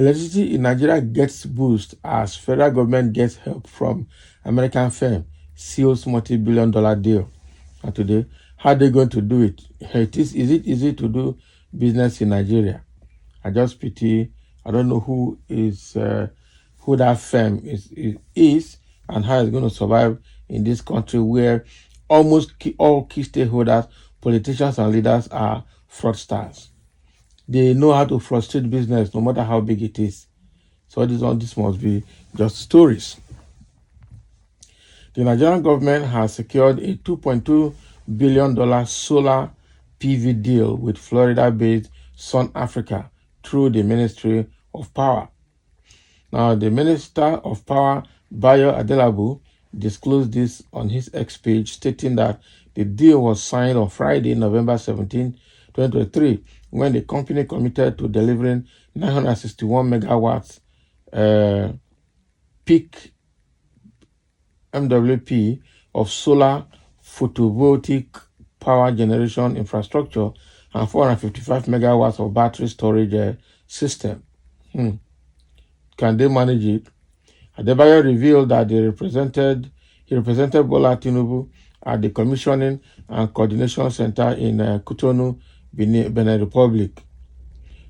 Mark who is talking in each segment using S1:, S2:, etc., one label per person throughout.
S1: Electricity in Nigeria gets boost as federal government gets help from American firm seals multi-billion-dollar deal. And today, how are they going to do it? Is it easy to do business in Nigeria? I just pity. I don't know who that firm is and how it's going to survive in this country where almost all key stakeholders, politicians and leaders are fraudsters. They know how to frustrate business no matter how big it is. So this must be just stories. The Nigerian government has secured a $2.2 billion solar PV deal with Florida-based Sun Africa through the Ministry of Power. Now, the Minister of Power, Bayo Adelabu, disclosed this on his X page, stating that the deal was signed on Friday, November 17, 2023, when the company committed to delivering 961 megawatts peak MWP of solar photovoltaic power generation infrastructure and 455 megawatts of battery storage system. Can they manage it? Adebayo revealed that he represented Bola Tinubu at the Commissioning and Coordination Center in Cotonou, Benin Republic.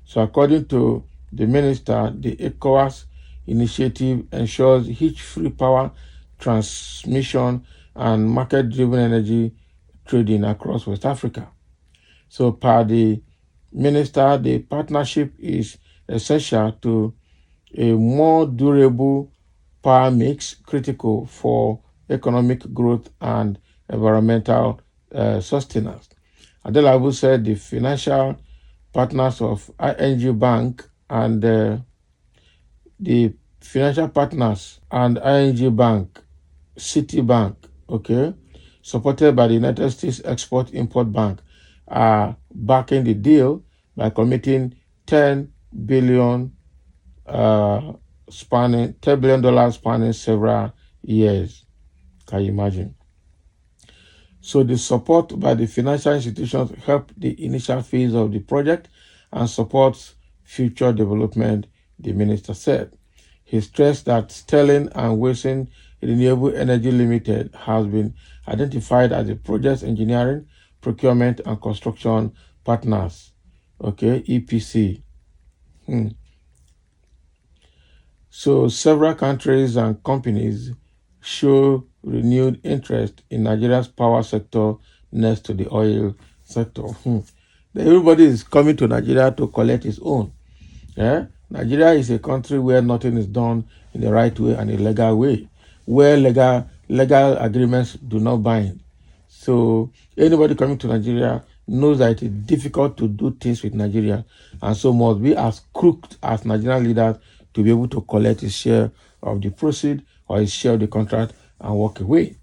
S1: So according to the minister, the ECOWAS initiative ensures hitch-free power transmission and market-driven energy trading across West Africa. So per the minister, the partnership is essential to a more durable power mix critical for economic growth and environmental sustenance. Adelabu said the financial partners of ING Bank and the financial partners and ING Bank, Citibank, okay, supported by the United States Export-Import Bank, are backing the deal by committing $10 billion spanning several years. Can you imagine? So the support by the financial institutions helped the initial phase of the project and supports future development, the minister said. He stressed that Sterling and Wilson Renewable Energy Limited has been identified as the project's engineering, procurement, and construction partners. Okay, EPC. So several countries and companies show renewed interest in Nigeria's power sector next to the oil sector. Everybody is coming to Nigeria to collect its own. Yeah? Nigeria is a country where nothing is done in the right way and a legal way, where legal agreements do not bind. So anybody coming to Nigeria knows that it is difficult to do things with Nigeria, and so must be as crooked as Nigerian leaders to be able to collect his share of the proceed or his share of the contract and walk away.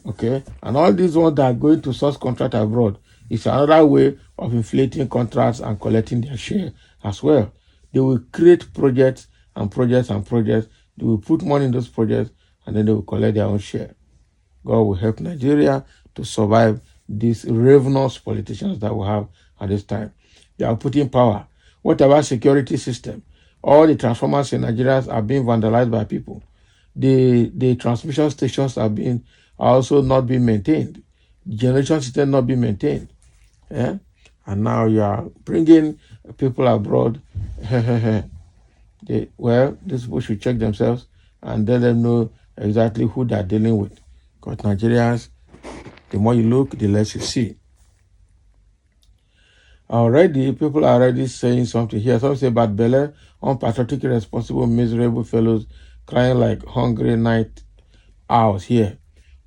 S1: Okay, and all these ones that are going to source contract abroad is another way of inflating contracts and collecting their share as well. They will create projects and projects and projects. They will put money in those projects and then they will collect their own share. God will help Nigeria to survive these ravenous politicians that we have at this time. They are putting power. What about security system? All the transformers in Nigeria are being vandalized by people. The transmission stations are also not being maintained. Generation system not being maintained. Yeah? And now you are bringing people abroad. These people should check themselves and let them know exactly who they are dealing with. Because Nigerians, the more you look, the less you see. Already, people are already saying something here. Some say bad belly, unpatriotic, irresponsible, miserable fellows crying like hungry night owls here.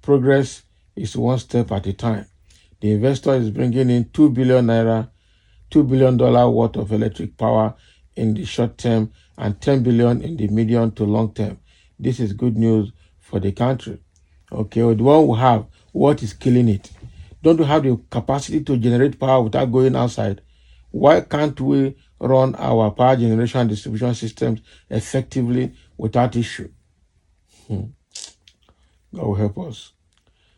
S1: Progress is one step at a time. The investor is bringing in $2 billion worth of electric power in the short term and $10 billion in the medium to long term. This is good news for the country. Okay, the one who have what is killing it. Don't we have the capacity to generate power without going outside? Why can't we run our power generation and distribution systems effectively without issue? God will help us.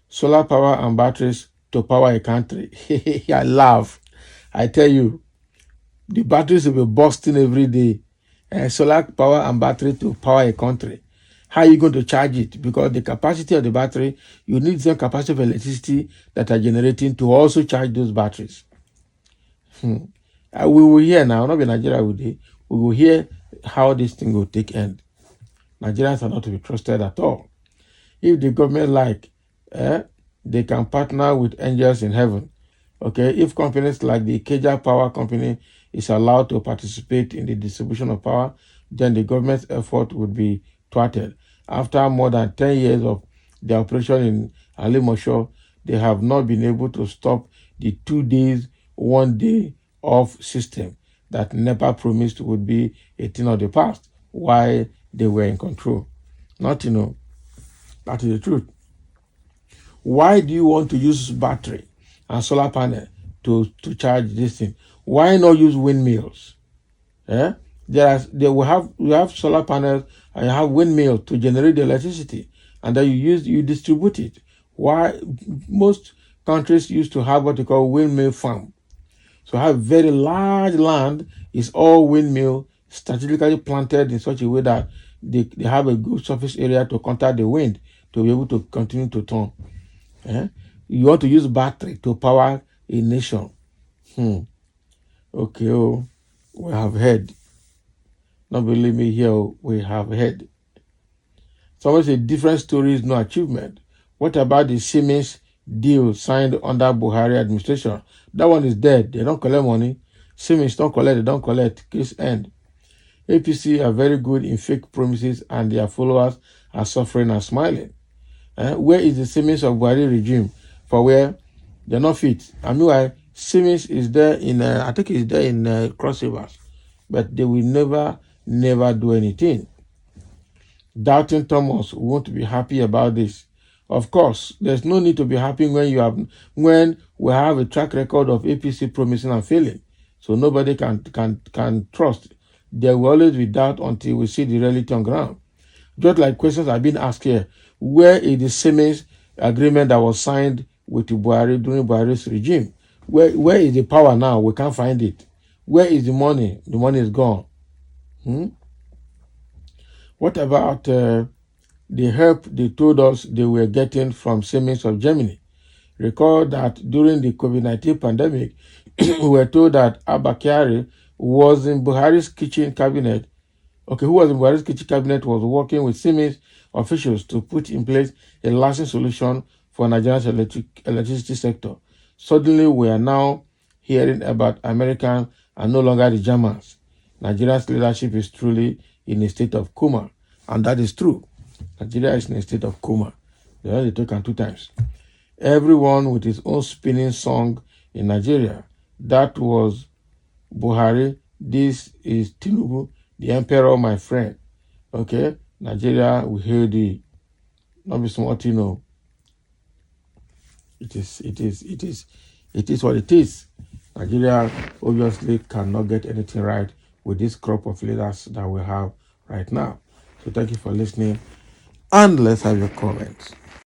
S1: Solar power and batteries to power a country. I laugh. I tell you, the batteries will be busting every day. solar power and battery to power a country. How are you going to charge it? Because the capacity of the battery, you need some capacity of electricity that are generating to also charge those batteries. We will hear now, not in Nigeria, we will hear how this thing will take end. Nigerians are not to be trusted at all. If the government like, they can partner with angels in heaven. Okay, if companies like the Keja Power Company is allowed to participate in the distribution of power, then the government's effort would be thwarted. After more than 10 years of their operation in Alimosho, they have not been able to stop the 2 days, 1 day off system that NEPA promised would be a thing of the past while they were in control. Not, that is the truth. Why do you want to use battery and solar panel to charge this thing? Why not use windmills? Eh? We have solar panels and you have windmills to generate the electricity, and then you distribute it. Why most countries used to have what they call windmill farm. So have very large land is all windmill strategically planted in such a way that they have a good surface area to counter the wind to be able to continue to turn. You want to use battery to power a nation. Okay, we have heard. Not believe me here, we have heard. Someone said different stories, no achievement. What about the Siemens deal signed under Buhari administration? That one is dead. They don't collect money. Siemens don't collect, they don't collect. Case end. APC are very good in fake promises and their followers are suffering and smiling. Where is the Siemens of Buhari regime for where they're not fit? And meanwhile, Siemens is there in, I think it's there in Cross Rivers, but they will never do anything. Doubting Thomas won't be happy about this. Of course, there's no need to be happy when we have a track record of APC promising and failing. So nobody can trust. There will always be doubt until we see the reality on ground. Just like questions have been asked here, where is the Siemens agreement that was signed with Buhari during Buhari's regime? Where is the power now? We can't find it. Where is the money? The money is gone. What about the help they told us they were getting from Siemens of Germany? Recall that during the COVID-19 pandemic, we were told that Abba Kyari was in Buhari's kitchen cabinet. Okay, who was in Buhari's kitchen cabinet was working with Siemens officials to put in place a lasting solution for Nigeria's electricity sector. Suddenly, we are now hearing about Americans and no longer the Germans. Nigeria's leadership is truly in a state of coma, and that is true. Nigeria is in a state of coma. They only taken 2 times. Everyone with his own spinning song in Nigeria. That was Buhari. This is Tinubu, the emperor, my friend. Okay, Nigeria, we hear the not be smart, It is what it is. Nigeria obviously cannot get anything right with this crop of leaders that we have right now. So thank you for listening, and let's have your comments.